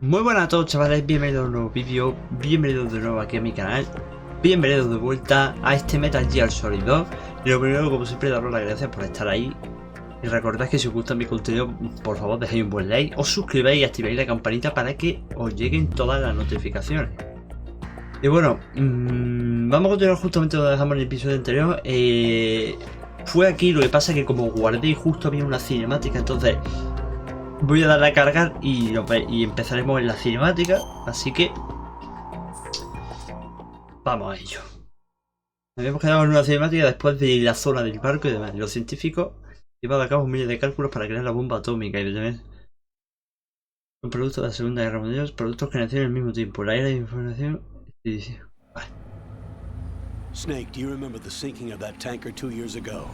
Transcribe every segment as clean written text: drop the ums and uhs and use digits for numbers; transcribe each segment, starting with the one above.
Muy buenas a todos, chavales, bienvenidos a un nuevo vídeo, bienvenidos de nuevo aquí a mi canal, bienvenidos de vuelta a este Metal Gear Solid 2. Y lo primero, como siempre, daros las gracias por estar ahí. Y recordad que si os gusta mi contenido, por favor dejéis un buen like, os suscribáis y activéis la campanita para que os lleguen todas las notificaciones. Y bueno, vamos a continuar justamente donde dejamos en el episodio anterior. Fue aquí, lo que pasa que como guardé y justo había una cinemática, entonces voy a darle a cargar y empezaremos en la cinemática, así que vamos a ello. Habíamos quedado en una cinemática después de la zona del barco y demás. Los científicos llevan a cabo miles de cálculos para crear la bomba atómica y demás. Son productos de la Segunda Guerra Mundial, productos que nacieron al mismo tiempo. La era de información. Vale. Snake, do you remember the sinking of that tanker 2 years ago?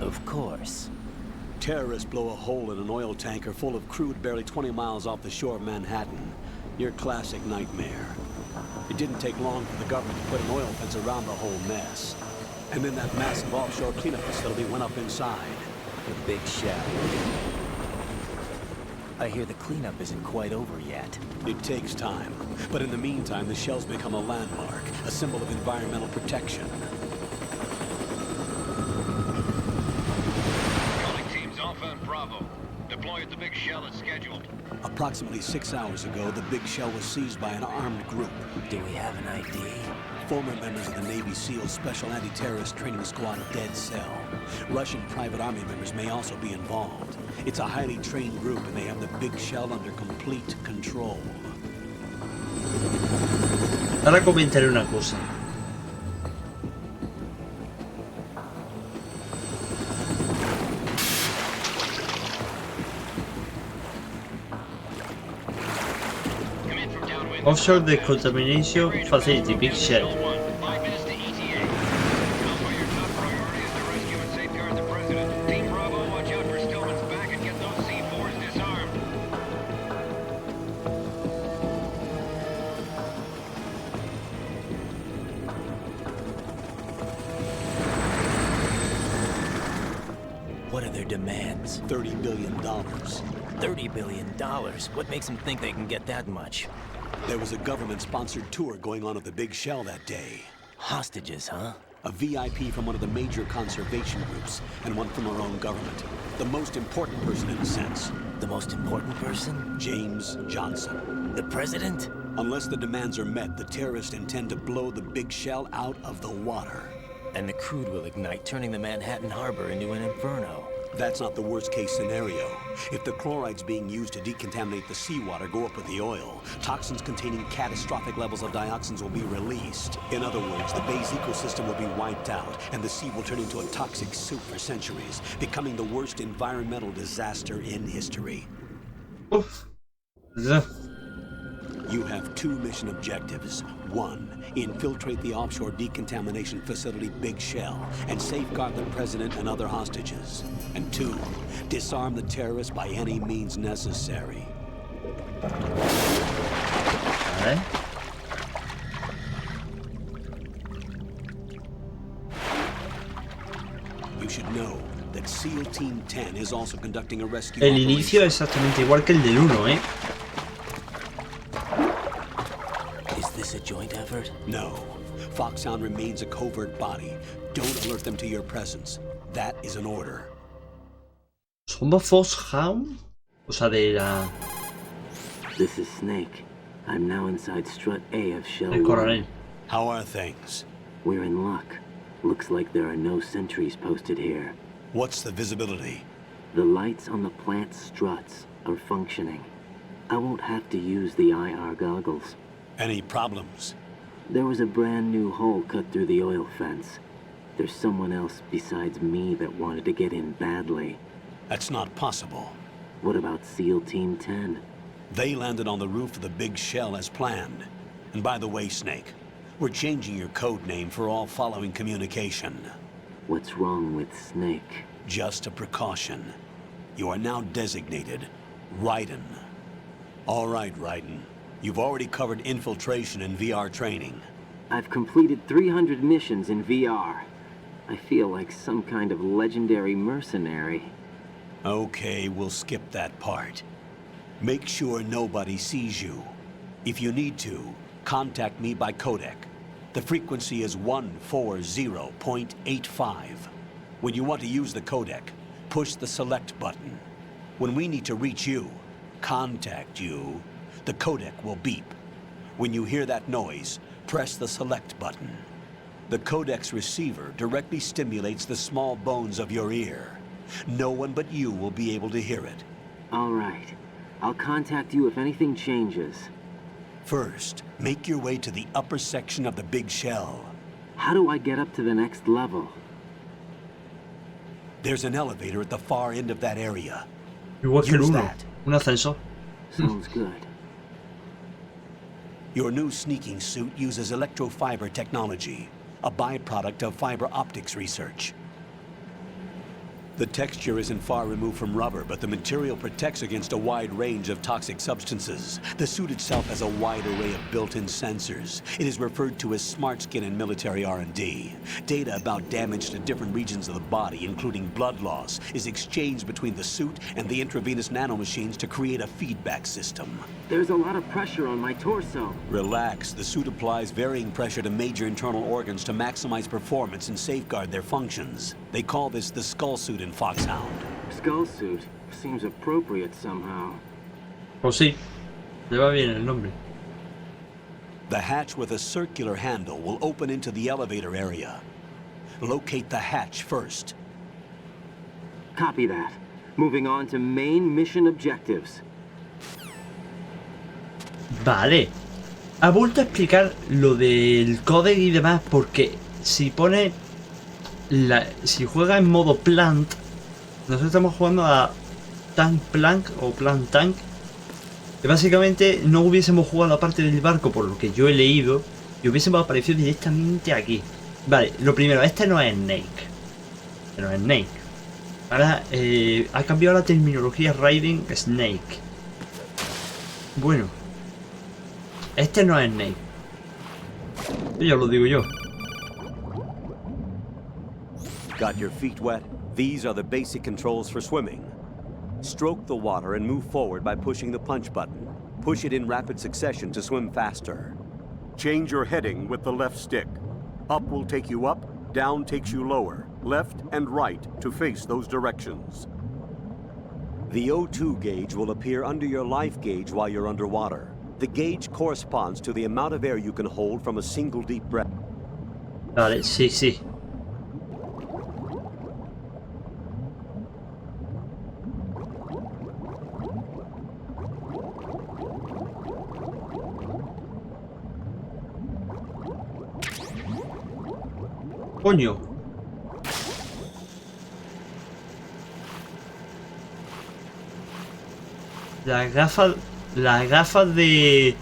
Of course. Terrorists blow a hole in an oil tanker full of crude barely 20 miles off the shore of Manhattan. Your classic nightmare. It didn't take long for the government to put an oil fence around the whole mess. And then that massive offshore cleanup facility went up inside. The big shell. I hear the cleanup isn't quite over yet. It takes time. But in the meantime, the shell's become a landmark, a symbol of environmental protection. Bravo. Deploy at the big shell as scheduled. Approximately 6 hours ago, the big shell was seized by an armed group. Do we have an ID? Former members of the Navy SEAL Special Anti-Terrorist Training Squad Dead Cell. Russian private army members may also be involved. It's a highly trained group and they have the big shell under complete control. Ahora comentaré una cosa. Offshore Decontamination Facility, Big Shell. What are their demands? $30 billion. $30 billion? What makes them think they can get that much? There was a government-sponsored tour going on at the big shell that day. Hostages, huh? A VIP from one of the major conservation groups, and one from our own government. The most important person in a sense. The most important person? James Johnson. The president? Unless the demands are met, the terrorists intend to blow the big shell out of the water. And the crude will ignite, turning the Manhattan Harbor into an inferno. That's not the worst-case scenario. If the chlorides being used to decontaminate the seawater go up with the oil, toxins containing catastrophic levels of dioxins will be released. In other words, the bay's ecosystem will be wiped out, and the sea will turn into a toxic soup for centuries, becoming the worst environmental disaster in history. Oof. Yeah. You have 2 mission objectives. 1, infiltrate the offshore decontamination facility Big Shell and safeguard the president and other hostages. And 2, disarm the terrorists by any means necessary. Vale. You should know that SEAL Team 10 is also conducting a rescue El operation. inicio es exactamente igual que el del 1, ¿eh? Is this a joint effort? No. Foxhound remains a covert body. Don't alert them to your presence. That is an order. ¿Somos Foxhound? O sea, de la... This is Snake. I'm now inside Strut A of Shell El 1. coronel. How are things? We're in luck. Looks like there are no sentries posted here. What's the visibility? The lights on the plant struts are functioning. I won't have to use the IR goggles. Any problems? There was a brand new hole cut through the oil fence. There's someone else besides me that wanted to get in badly. That's not possible. What about SEAL Team 10? They landed on the roof of the big shell as planned. And by the way, Snake, we're changing your code name for all following communication. What's wrong with Snake? Just a precaution. You are now designated Raiden. All right, Raiden. You've already covered infiltration and VR training. I've completed 300 missions in VR. I feel like some kind of legendary mercenary. Okay, we'll skip that part. Make sure nobody sees you. If you need to, contact me by codec. The frequency is 140.85. When you want to use the codec, push the select button. When we need to reach you, contact you, the codec will beep. When you hear that noise, press the select button. The codec's receiver directly stimulates the small bones of your ear. No one but you will be able to hear it. All right. I'll contact you if anything changes. First, make your way to the upper section of the big shell. How do I get up to the next level? There's an elevator at the far end of that area. Igual que el Use 1. that. Un ascensor. Sounds good. Your new sneaking suit uses electrofiber technology, a byproduct of fiber optics research. The texture isn't far removed from rubber, but the material protects against a wide range of toxic substances. The suit itself has a wide array of built-in sensors. It is referred to as smart skin in military R&D. Data about damage to different regions of the body, including blood loss, is exchanged between the suit and the intravenous nanomachines to create a feedback system. There's a lot of pressure on my torso. Relax. The suit applies varying pressure to major internal organs to maximize performance and safeguard their functions. They call this the skull suit in Foxhound. Skull suit. Seems appropriate somehow. Pues sí. Le va bien el nombre. The hatch with a circular handle will open into the elevator area. Locate the hatch first. Copy that. Moving on to main mission objectives. Vale. Ha vuelto a explicar lo del codec y demás porque si pone... si juega en modo plant, nosotros estamos jugando a tank plank o plant tank, que básicamente no hubiésemos jugado la parte del barco por lo que yo he leído y hubiésemos aparecido directamente aquí. Vale, lo primero, este no es Snake. Este no es Snake. Ahora ha cambiado la terminología Raiden Snake. Bueno, este no es Snake. Ya lo digo yo. Got your feet wet? These are the basic controls for swimming. Stroke the water and move forward by pushing the punch button. Push it in rapid succession to swim faster. Change your heading with the left stick. Up will take you up, down takes you lower, left and right to face those directions. The O2 gauge will appear under your life gauge while you're underwater. The gauge corresponds to the amount of air you can hold from a single deep breath. Vale, sí, sí. Coño. Las gafas de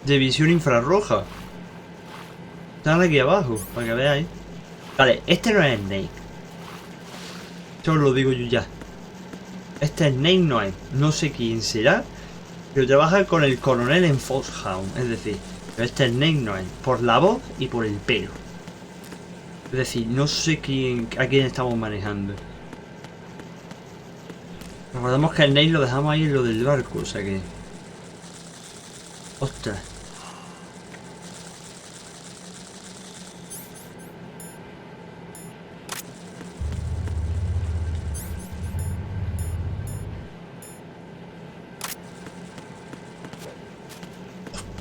visión infrarroja están aquí abajo, para que veáis. Vale, este no es Snake. Yo os lo digo yo ya. Este Snake no es. No sé quién será, pero trabaja con el coronel en Foxhound. Es decir, pero este Snake no es. Por la voz y por el pelo. Es decir, no sé a quién estamos manejando. Recordemos que el Snake lo dejamos ahí en lo del barco, o sea que... ¡Ostras!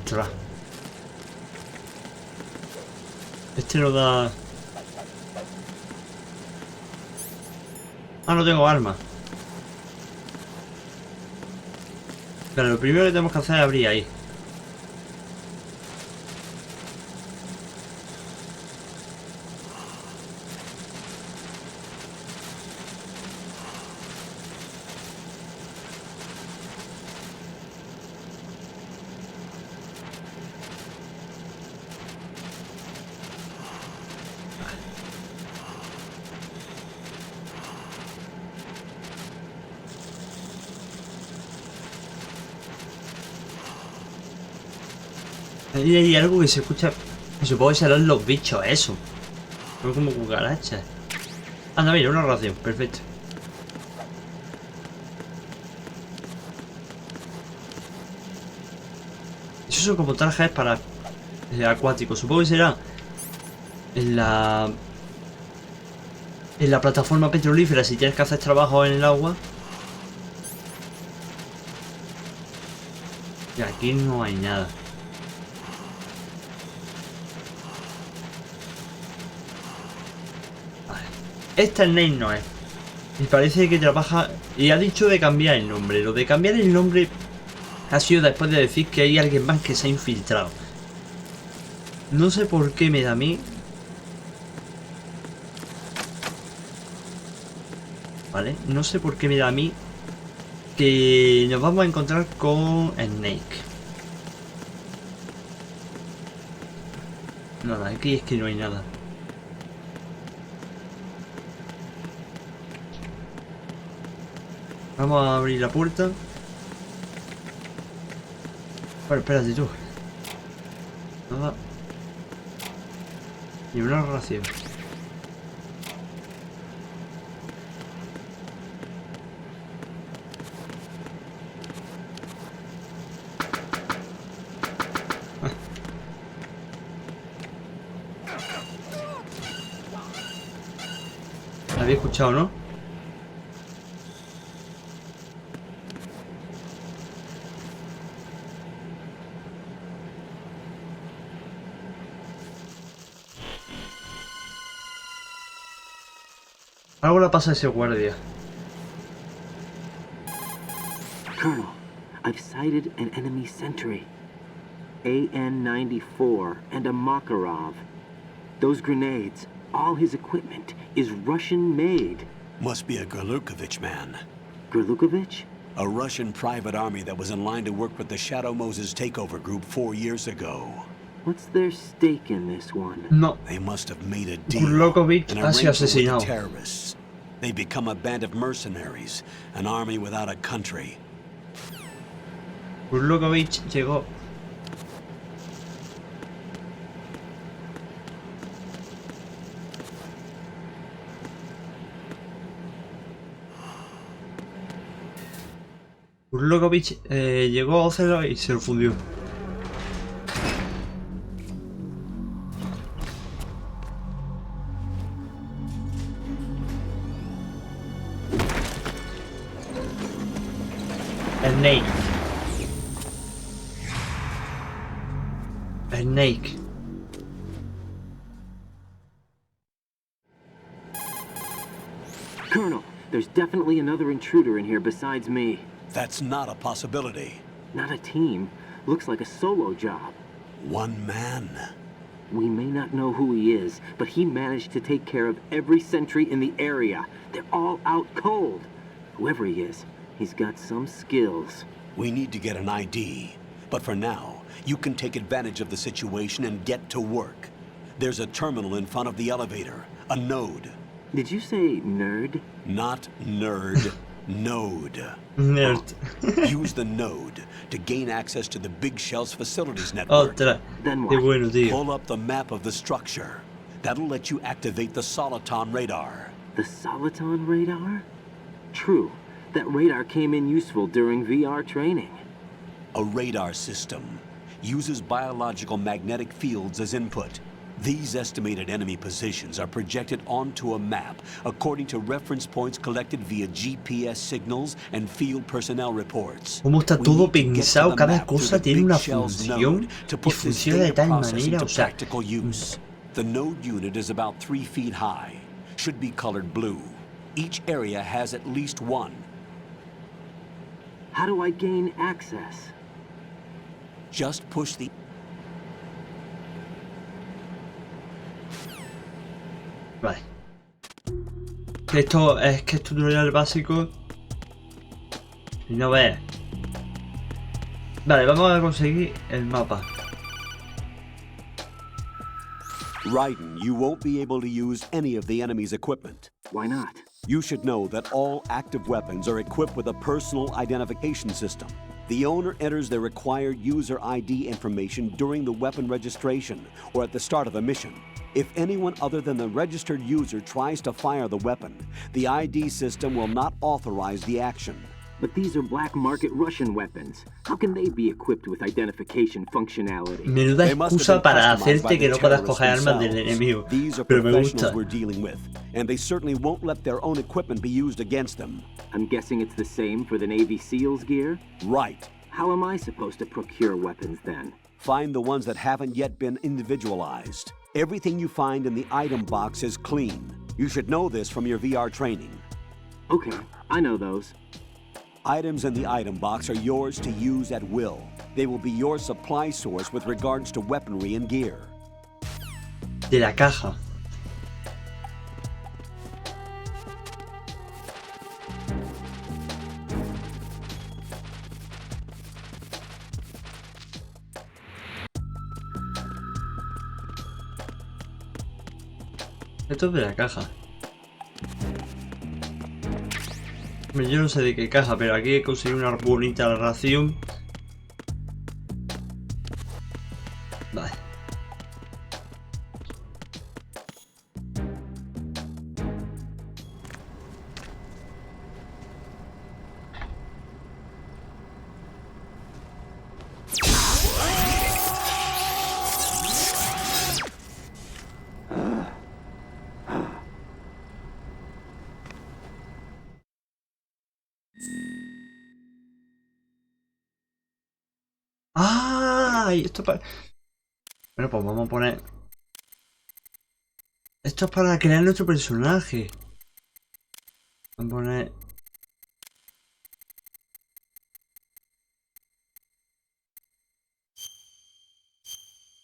¡Ostras! Este no da... Ah, no tengo arma. Pero lo primero que tenemos que hacer es abrir ahí. Ahí hay algo que se escucha. Supongo que serán los bichos, eso. Son como cucarachas. Anda, mira, una ración, perfecto. Esos son como trajes para acuáticos. Supongo que será en la plataforma petrolífera si tienes que hacer trabajo en el agua. Y aquí no hay nada. Vale. Esta Snake no es. Y parece que trabaja... Y ha dicho de cambiar el nombre. Lo de cambiar el nombre ha sido después de decir que hay alguien más que se ha infiltrado. No sé por qué me da a mí. Vale, no sé por qué me da a mí que nos vamos a encontrar con Snake. Nada, aquí es que no hay nada. Vamos a abrir la puerta. Bueno, espérate tú. Nada. Ni una ración. ¿La había escuchado, no? Algo le pasa a ese guardia. Colonel, I've sighted an enemy sentry. AN-94 and a Makarov. Those grenades, all his equipment, is Russian-made. Must be a Gorlukovich man. Gorlukovich? A Russian private army that was in line to work with the Shadow Moses takeover group 4 years ago. What's their stake in this one? No. They must have made a deal. Gorlukovich an ha sido arrangement with the asesinado. terrorists. They become a band of mercenaries, an army without a country. Gorlukovich llegó. Gorlukovich llegó a Ocelot y se lo fundió. Snake. Snake. Colonel, there's definitely another intruder in here besides me. That's not a possibility. Not a team. Looks like a solo job. One man. We may not know who he is, but he managed to take care of every sentry in the area. They're all out cold. Whoever he is, he's got some skills. We need to get an ID. But for now, you can take advantage of the situation and get to work. There's a terminal in front of the elevator. A node. Did you say nerd? Not nerd. Node. Nerd. Use the node to gain access to the Big Shell's facilities network. Otra. Then Qué what? bueno, tío. Pull up the map of the structure. That'll let you activate the Soliton radar. The Soliton radar? True. That radar came in useful during VR training. A radar system uses biological magnetic fields as input. These estimated enemy positions are projected onto a map according to reference points collected via GPS signals and field personnel reports. Cómo está We todo need to get to pensado, the cada map through cosa the tiene Big una Shell's función node to y put this funciona de data tal processing manera, to o sea, practical use. The node unit is about 3 feet high. Should be colored blue. Each area has at least one. How do I gain access? Just push the... Vale. Que esto es tutorial básico. Y no ves. Vale, vamos a conseguir el mapa. Raiden, you won't be able to use any of the enemy's equipment. Why not? You should know that all active weapons are equipped with a personal identification system. The owner enters their required user ID information during the weapon registration or at the start of a mission. If anyone other than the registered user tries to fire the weapon, the ID system will not authorize the action. But these are black market Russian weapons. How can they be equipped with identification functionality? Menuda They must have excusa been para customized by hacerte que the no puedas terrorists coger armas del themselves. enemigo. These are Pero me professionals gusta. we're dealing with, and they certainly won't let their own equipment be used against them. I'm guessing it's the same for the Navy SEALs gear? Right. How am I supposed to procure weapons then? Find the ones that haven't yet been individualized. Everything you find in the item box is clean. You should know this from your VR training. Okay, I know those. Items in the item box are yours to use at will. They will be your supply source with regards to weaponry and gear. De la caja. Esto es de la caja. Yo no sé de qué caja, pero aquí he conseguido una bonita ración. Vale. ¡Ah! Y esto para... Bueno, pues vamos a poner... Esto es para crear nuestro personaje. Vamos a poner...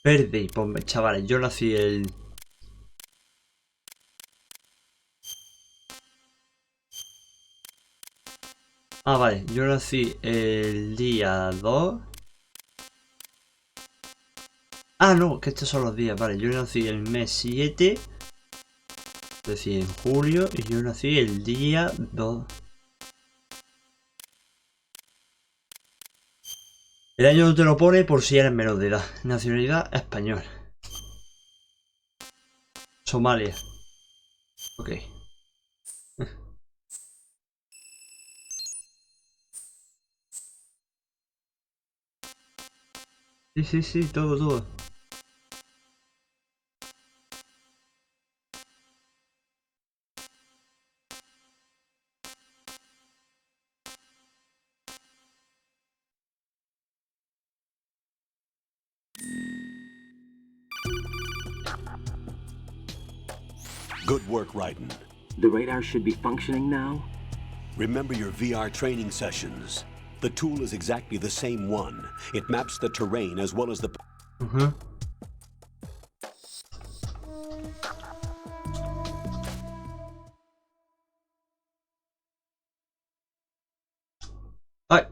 Verde. Pues chavales, yo nací el... Ah, vale, yo nací el día 2. Ah, no, que estos son los días, vale, yo nací el mes 7. Es decir, en julio, y yo nací el día 2. El año no te lo pone por si eres menor de edad. Nacionalidad español. Somalia. Ok. Sí, todo. Good work, Raiden. The radar should be functioning now? Remember your VR training sessions. The tool is exactly the same one. It maps the terrain as well as the... Ay.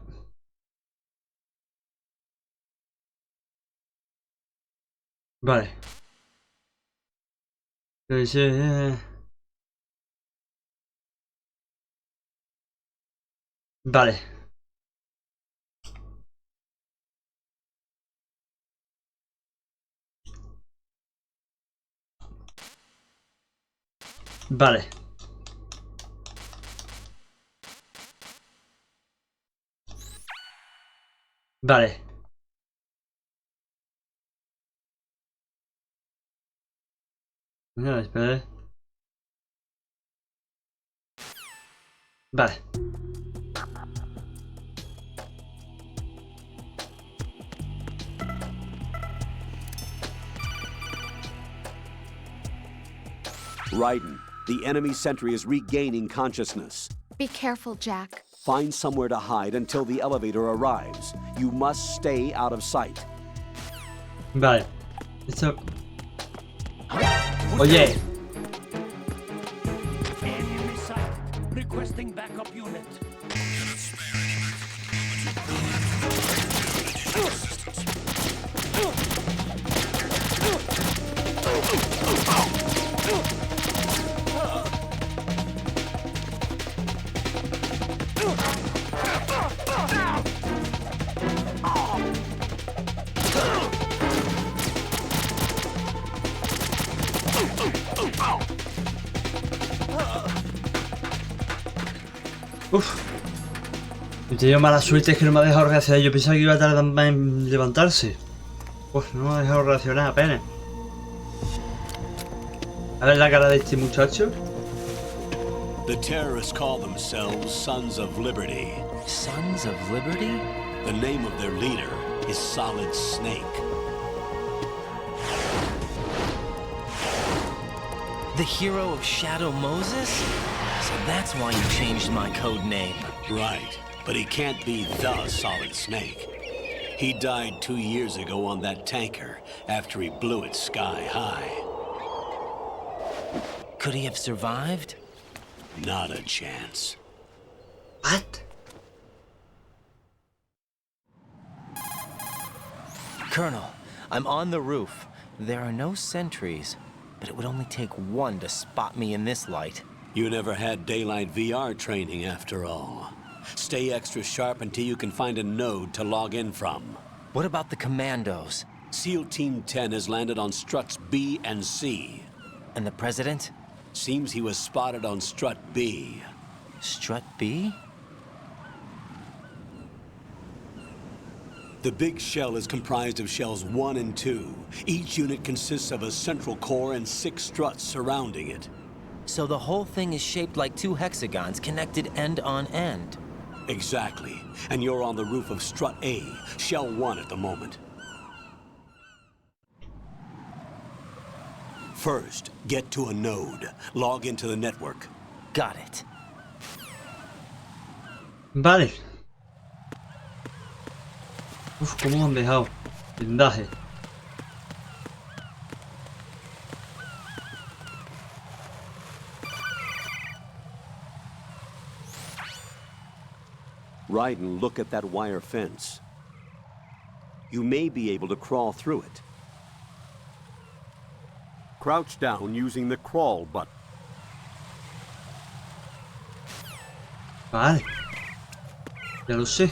Vale. Vale. Vale. Vale. No, espera. Vale. Raiden, the enemy sentry is regaining consciousness. Be careful, Jack. Find somewhere to hide until the elevator arrives. You must stay out of sight. Vale. Esto... Oye. Enemy sight. Requesting backup unit. Uf. He tenido mala suerte, es que no me ha dejado reaccionar. Yo pensaba que iba a tardar más en levantarse. Pues no me ha dejado reaccionar apenas. A ver la cara de este muchacho. The terrorists call themselves Sons of Liberty. Sons of Liberty? The name of their leader is Solid Snake. The hero of Shadow Moses? So that's why you changed my code name. Right, but he can't be the Solid Snake. He died 2 years ago on that tanker after he blew it sky high. Could he have survived? Not a chance. What? Colonel, I'm on the roof. There are no sentries, but it would only take one to spot me in this light. You never had daylight VR training after all. Stay extra sharp until you can find a node to log in from. What about the commandos? SEAL Team 10 has landed on struts B and C. And the president? Seems he was spotted on strut B. Strut B? The big shell is comprised of shells 1 and 2. Each unit consists of a central core and 6 struts surrounding it. So the whole thing is shaped like 2 hexagons connected end on end. Exactly. And you're on the roof of strut A, shell 1 at the moment. First, get to a node. Log into the network. Got it. Vale. Uf, cómo me han dejado. Blindaje. Raiden, look at that wire fence. You may be able to crawl through it. Crouch down using the crawl button. Vale. Ya lo sé.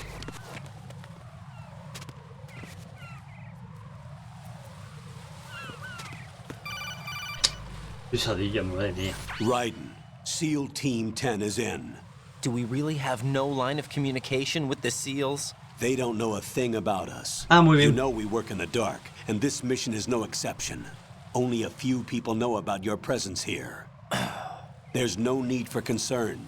Pesadilla, madre mía. Raiden, SEAL Team 10 is in. Do we really have no line of communication with the SEALs? They don't know a thing about us. Ah, muy bien. You know we work in the dark, and this mission is no exception. Only a few people know about your presence here. There's no need for concern.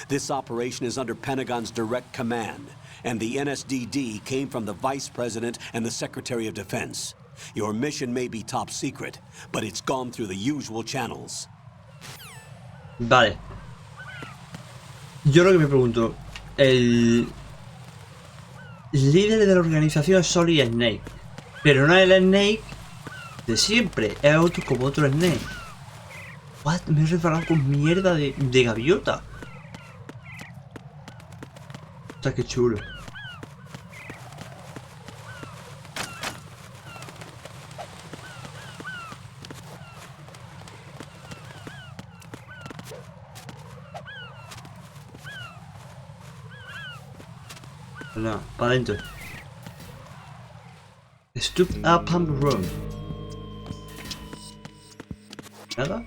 This operation is under Pentagon's direct command, and the NSDD came from the Vice President and the Secretary of Defense. Your mission may be top secret, but it's gone through the usual channels. Vale. Yo lo que me pregunto, el líder de la organización es Solid Snake, pero no es el Snake de siempre, es otro como otro Snake. What? Me he reparado con mierda de gaviota. O sea, qué chulo. No, para adentro. Stoop up and run. ¿Nada?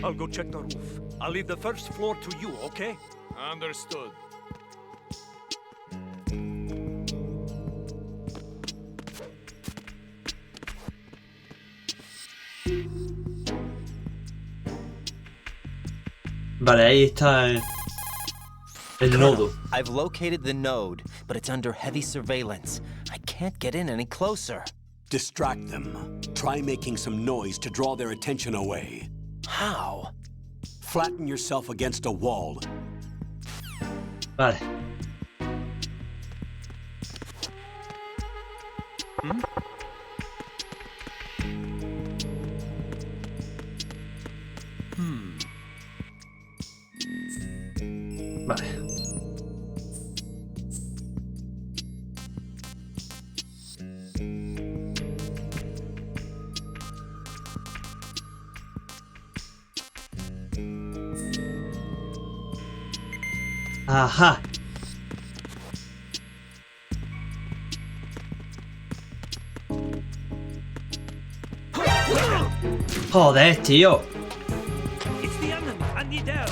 I'll go check the roof. I'll leave the first floor to you, okay? Understood. Vale, ahí está el nodo. I've located the node, but it's under heavy surveillance. I can't get in any closer. Distract them. Try making some noise to draw their attention away. How? Flatten yourself against a wall. Vale. Vale. Ajá. Joder, tío. It's the enemy. I need help.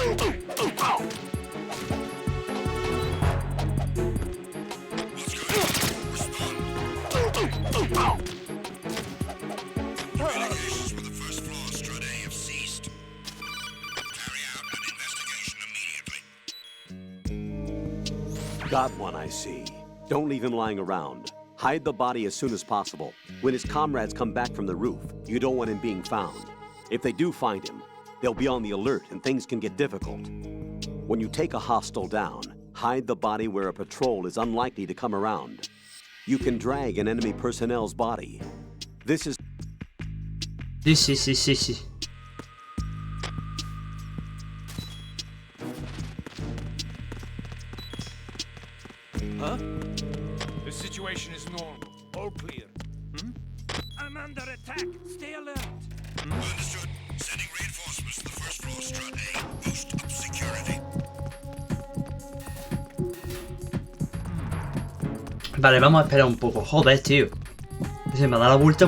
Got one, I see. Don't leave him lying around. Hide the body as soon as possible. When his comrades come back from the roof, you don't want him being found. If they do find him, they'll be on the alert and things can get difficult. When you take a hostile down, hide the body where a patrol is unlikely to come around. You can drag an enemy personnel's body. This is... Sí. Huh? The situation is normal. All clear. I'm under attack. Stay alert. Understood. Sending reinforcements to the first floor, Strut A. Boost up security. Vale, vamos a esperar un poco. Joder, tío. Se me da la vuelta.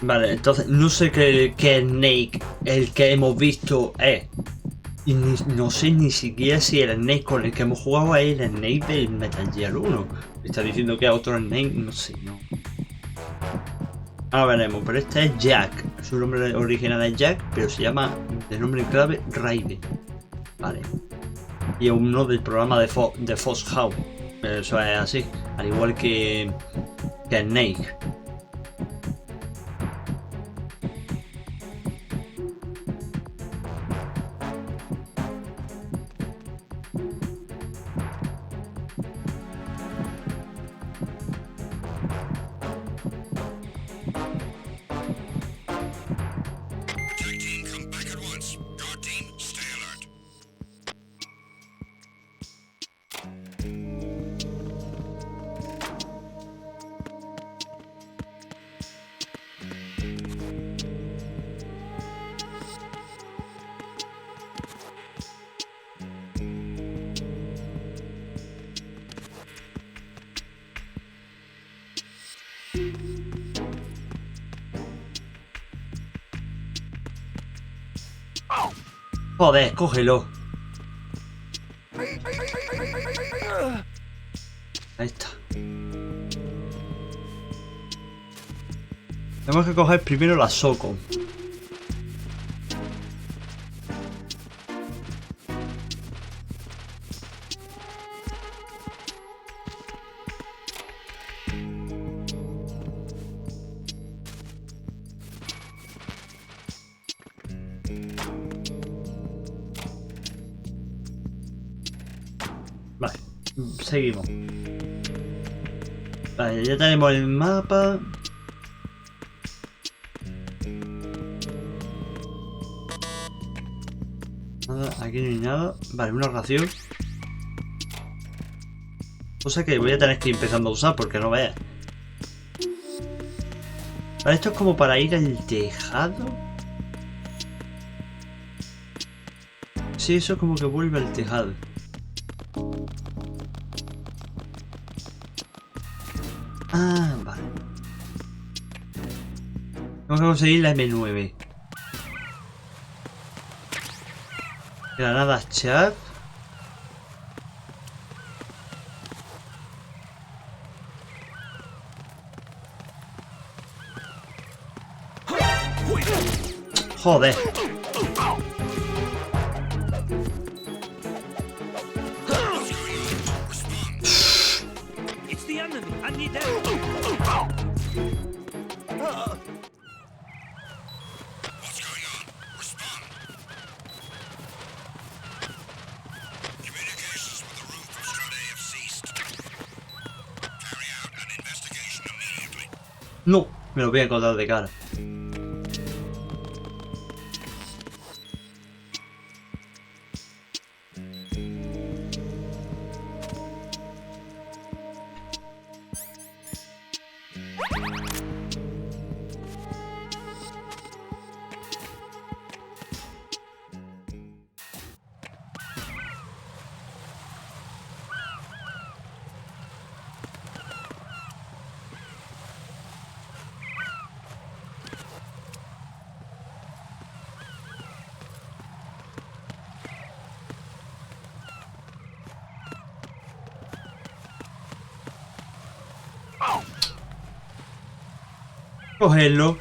Vale, entonces no sé qué Snake, el que hemos visto, es. Y no sé ni siquiera si el Snake con el que hemos jugado es el Snake del Metal Gear 1. Me está diciendo que es otro Snake, no sé, no. Ahora veremos, pero este es Jack. Su nombre original es Jack, pero se llama de nombre en clave Raiden. Vale. Y es uno del programa de Fox House. Eso es así, al igual que Snake. Tag team, come back at once. Guard team, stay alert. Joder, cógelo. Ahí está. Tenemos que coger primero la Soco. Vale, seguimos. Vale, ya tenemos el mapa. Nada, aquí no hay nada. Vale, una ración. Cosa que voy a tener que ir empezando a usar porque no veas. Vale, esto es como para ir al tejado. Sí, eso es como que vuelve al tejado. Ah, vale. Tengo que conseguir la M9. Granadas chat. Joder. It's the enemy. I need help. What's going on? Respond. Communications with the roof of Strut A have ceased. Carry out an investigation immediately. No, me lo voy a encontrar de cara. Cogerlo.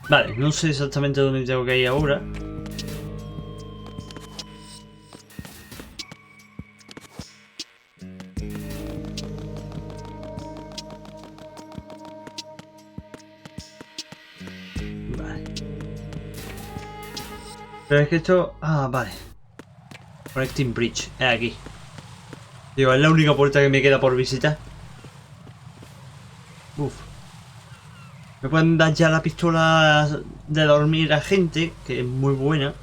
Vale, no sé exactamente dónde tengo que ir ahora. Vale. Pero es que esto... Ah, vale. Connecting Bridge. Es aquí. Digo, es la única puerta que me queda por visitar. Uf. Me pueden dar ya la pistola de dormir a gente, que es muy buena.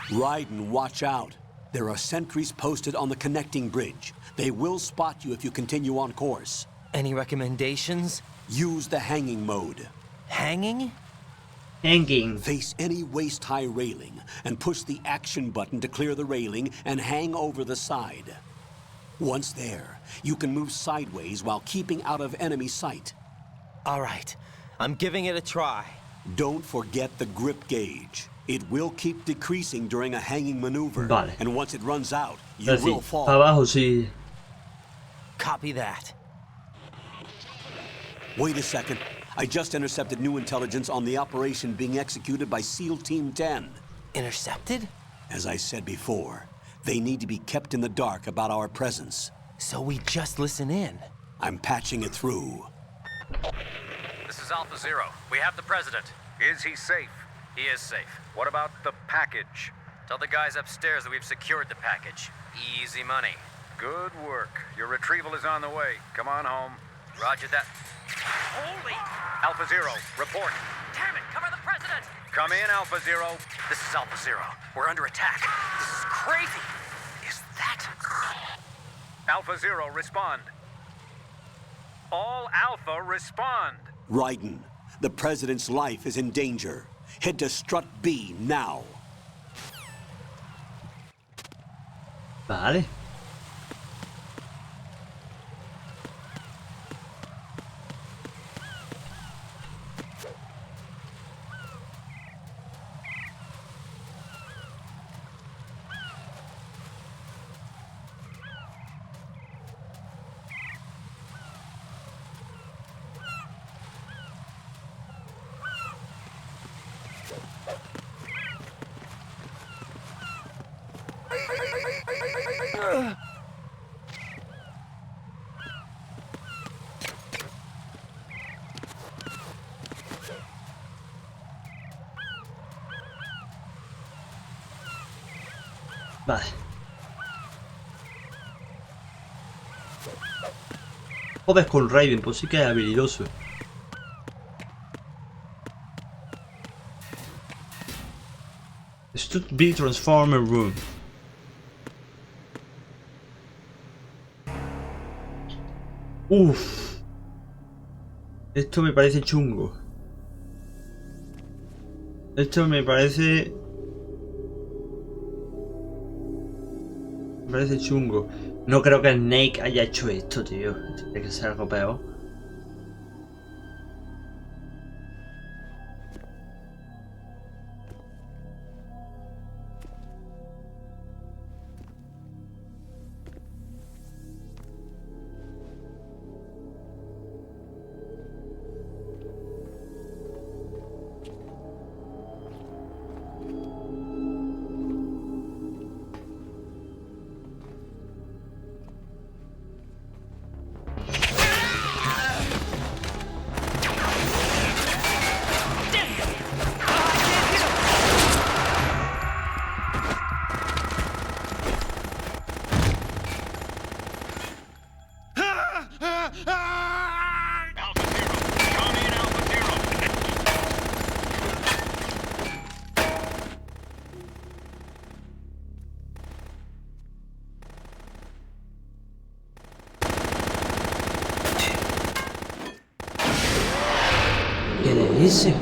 Raiden, watch out. There are sentries posted on the connecting bridge. They will spot you if you continue on course. Any recommendations? Use the hanging mode. Hanging? Hanging. Face any waist-high railing and push the action button to clear the railing and hang over the side. Once there, you can move sideways while keeping out of enemy sight. All right, I'm giving it a try. Don't forget the grip gauge. It will keep decreasing during a hanging maneuver. Vale. And once it runs out, you Es will decir, fall. para abajo sí. Copy that. Wait a second. I just intercepted new intelligence on the operation being executed by SEAL Team 10. Intercepted? As I said before, they need to be kept in the dark about our presence. So we just listen in. I'm patching it through. This is Alpha Zero. We have the president. Is he safe? He is safe. What about the package? Tell the guys upstairs that we've secured the package. Easy money. Good work. Your retrieval is on the way. Come on home. Roger that. Holy! Alpha Zero, report. Damn it! Cover the president! Come in, Alpha Zero. This is Alpha Zero. We're under attack. This is crazy. Is that... Alpha Zero, respond. All Alpha, respond. Raiden, the President's life is in danger. Head to Strut B now. Vale. Vale. Joder con Raiden, pues sí que es habilidoso. Should be transformer room. Uff. Esto me parece chungo. Esto me parece... Me parece chungo. No creo que Snake haya hecho esto, tío. Tiene que ser algo peor. ese?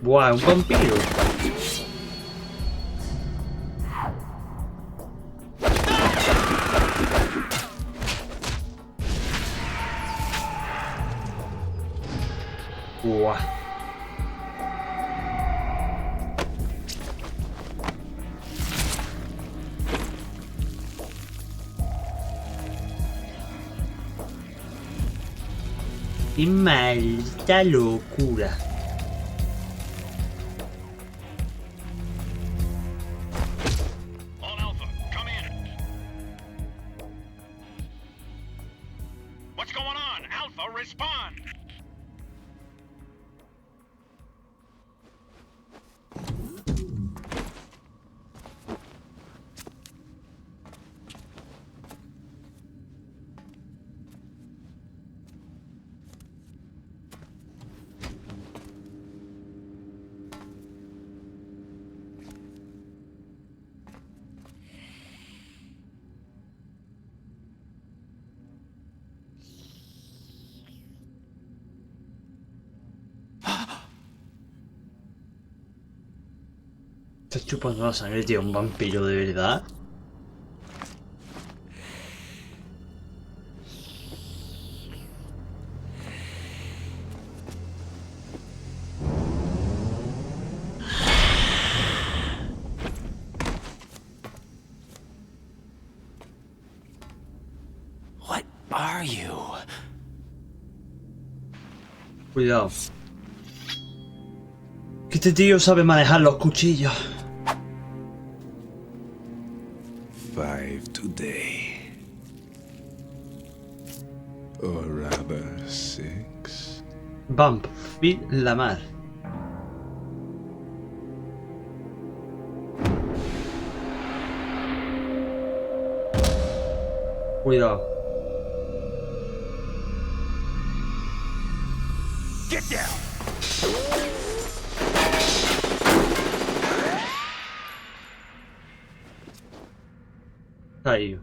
Buah, un vampiro. Buah. Qué maldita locura. All Alpha, come in. What's going on? Alpha, respond. Estás chupando la sangre, tío, un vampiro de verdad. What are you? Cuidado. Que este tío sabe manejar los cuchillos. 5 today. Or rather 6. Vamp, Phil Lamar. Cuidado. Get down! Ahí.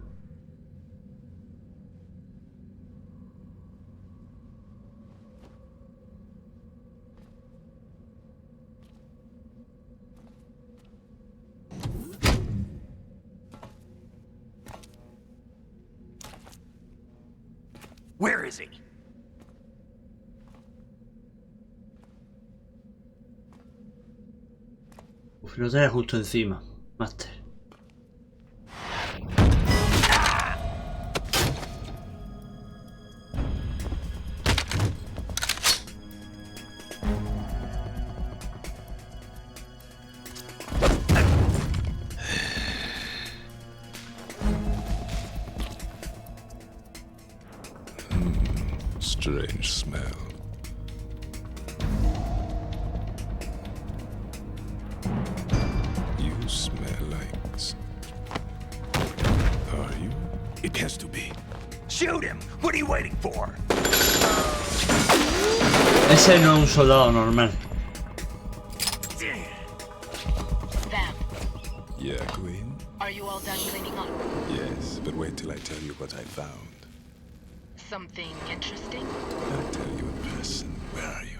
Where is he? Uf, lo tenés justo encima, Master. Strange smell. You smell like... Are you? It has to be. Shoot him! What are you waiting for? Ese no es un soldado normal. Vamp, Yeah, Queen? are you all done cleaning up? Yes, but wait till I tell you what I found. Something interesting? I'll tell you in person. Where are you?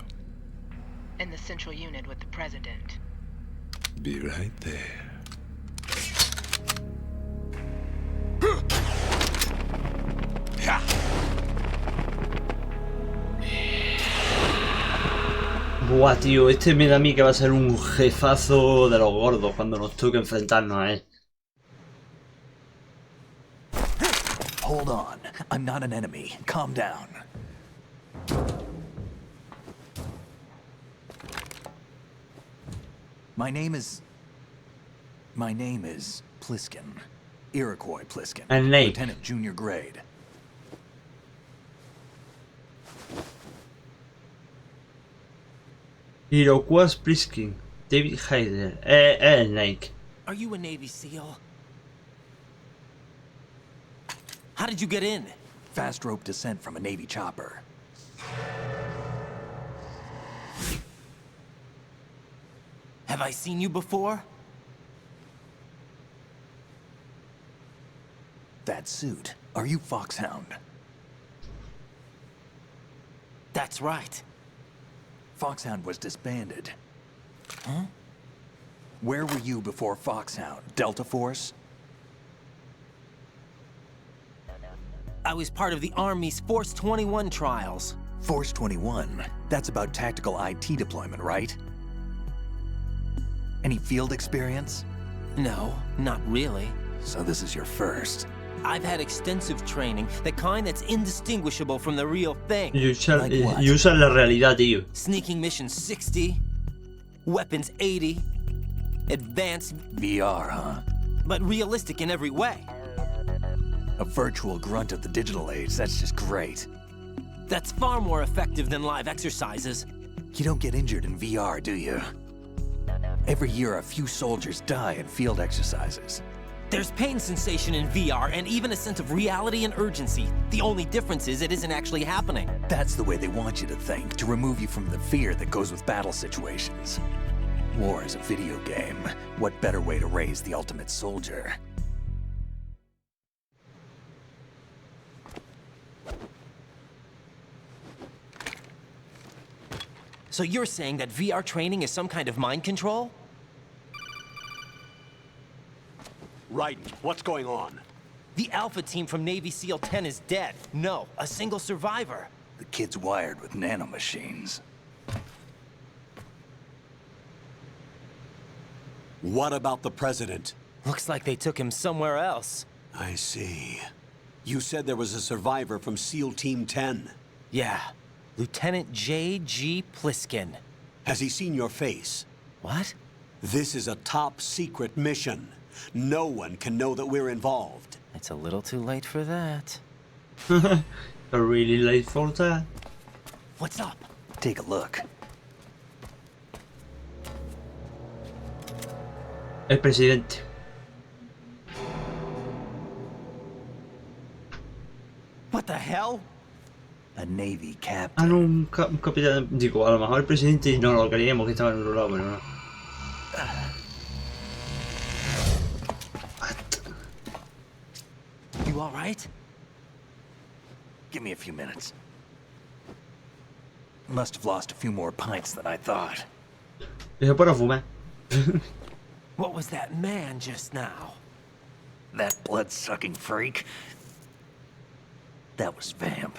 In the central unit with the president. Be right there. Buah, tío, este me da a mí que va a ser un jefazo de los gordos cuando nos toque enfrentarnos a él. Hold on. I'm not an enemy. Calm down. My name is Pliskin. Iroquois Pliskin. And Nate. Lieutenant junior grade. Iroquois Pliskin. David Hayder. Snake. Are you a Navy SEAL? How did you get in? Fast rope descent from a Navy chopper. Have I seen you before? that suit. Are you Foxhound? That's right. Foxhound was disbanded. Huh? Where were you before Foxhound? Delta Force? I was part of the Army's Force 21 trials. Force 21? That's about tactical IT deployment, right? Any field experience? No, not really. So this is your first. I've had extensive training, the kind that's indistinguishable from the real thing. Y usa la realidad, tío. Sneaking missions 60, weapons 80, advanced VR, huh? but realistic in every way. A virtual grunt of the digital age, that's just great. That's far more effective than live exercises. You don't get injured in VR, do you? Every year, a few soldiers die in field exercises. There's pain sensation in VR and even a sense of reality and urgency. The only difference is it isn't actually happening. That's the way they want you to think, to remove you from the fear that goes with battle situations. War is a video game. What better way to raise the ultimate soldier? So you're saying that VR training is some kind of mind control? Right. What's going on? The Alpha team from Navy SEAL 10 is dead. No, a single survivor. The kid's wired with nanomachines. What about the president? Looks like they took him somewhere else. I see. You said there was a survivor from SEAL Team 10. Yeah. Lieutenant J.G. Pliskin. Has he seen your face? What? This is a top secret mission. No one can know that we're involved. It's a little too late for that. Really late for that. What's up? Take a look. El presidente. What the hell? A Navy Ah, captain. no, un capitán. Digo, a lo mejor el presidente no lo creíamos que estaba en otro lado, pero no. You all right? Give me a few minutes. Must have lost a few more pints than I thought. Deja para fumar. What was that man just now? That blood-sucking freak? That was Vamp.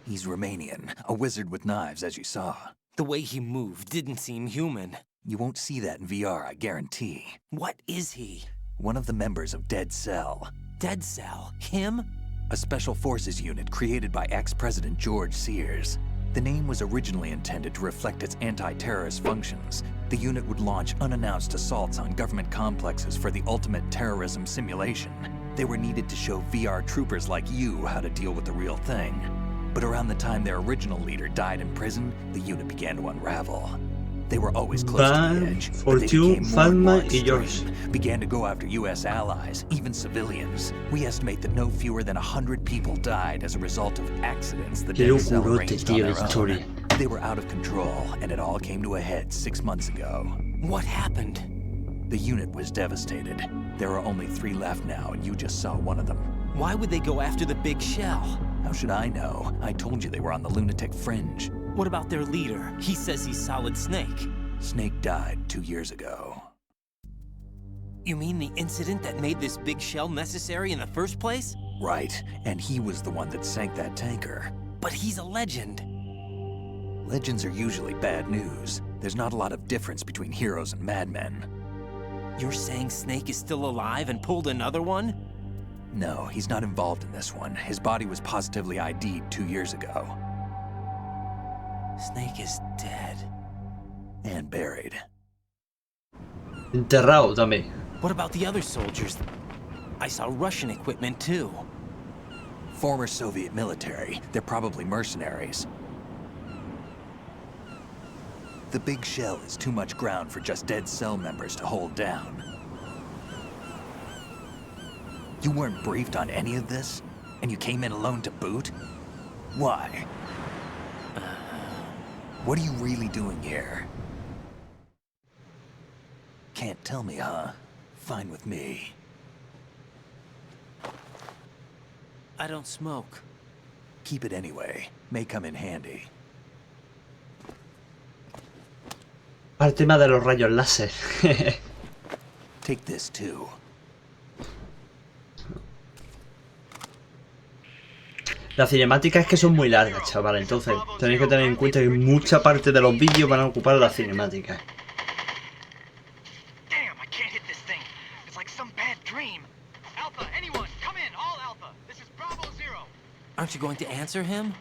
He's Romanian, a wizard with knives, as you saw. The way he moved didn't seem human. You won't see that in VR, I guarantee. What is he? One of the members of Dead Cell. Dead Cell? Him? A special forces unit created by ex-President George Sears. The name was originally intended to reflect its anti-terrorist functions. The unit would launch unannounced assaults on government complexes for the ultimate terrorism simulation. They were needed to show VR troopers like you how to deal with the real thing. But around the time their original leader died in prison, the unit began to unravel. They were always close to the edge, but they became more and more extreme, began to go after U.S. allies, even civilians. We estimate that no fewer than 100 people died as a result of accidents the Dead Cell arranged on their own. They were out of control, and it all came to a head 6 months ago. What happened? The unit was devastated. There are only 3 left now, and you just saw one of them. Why would they go after the big shell? How should I know? I told you they were on the lunatic fringe. What about their leader? He says he's Solid Snake. Snake died 2 years ago. You mean the incident that made this big shell necessary in the first place? Right, and he was the one that sank that tanker. But he's a legend. Legends are usually bad news. There's not a lot of difference between heroes and madmen. You're saying Snake is still alive and pulled another one? No, he's not involved in this one. His body was positively ID'd 2 years ago. Snake is dead. And buried. Enterrado también. What about the other soldiers? I saw Russian equipment too. Former Soviet military. They're probably mercenaries. The big shell is too much ground for just Dead Cell members to hold down. You weren't briefed on any of this? And you came in alone to boot? Why? What are you really doing here? Can't tell me, huh? Fine with me. I don't smoke. Keep it anyway. May come in handy. Al tema de los rayos láser. Take this too. Las cinemáticas es que son muy largas, chaval. Entonces tenéis que tener en cuenta que mucha parte de los vídeos van a ocupar las cinemáticas. Damn, I can't hit this thing. It's like some bad dream. Alpha, anyone, come in, all Alpha. This is Bravo Zero. Aren't you going to answer him?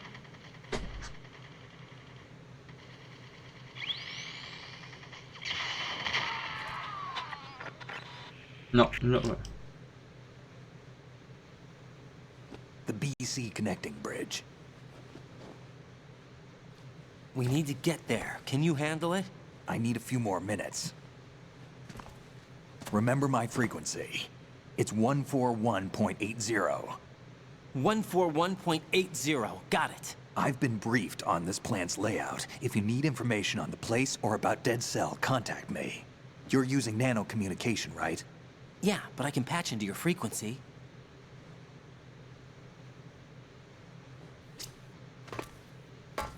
No. The BC connecting bridge. We need to get there. Can you handle it? I need a few more minutes. Remember my frequency. It's 141.80. 141.80. Got it. I've been briefed on this plant's layout. If you need information on the place or about Dead Cell, contact me. You're using nano communication, right? Yeah, but I can patch into your frequency.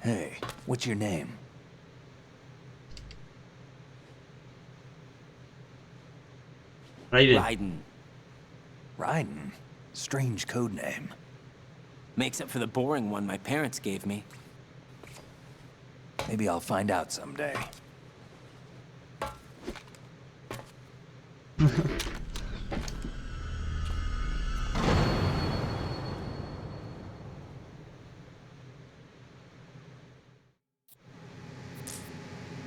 Hey, what's your name? Raiden. Raiden? Strange code name. Makes up for the boring one my parents gave me. Maybe I'll find out someday.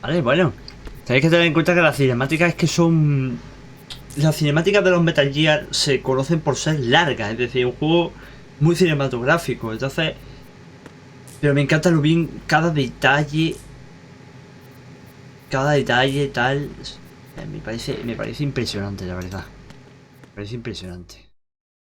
Vale, bueno. Tenéis que tener en cuenta que las cinemáticas es que son... Las cinemáticas de los Metal Gear se conocen por ser largas. Es decir, un juego muy cinematográfico. Entonces... Pero me encanta lo bien... Cada detalle... tal... Me parece impresionante, la verdad. Me parece impresionante.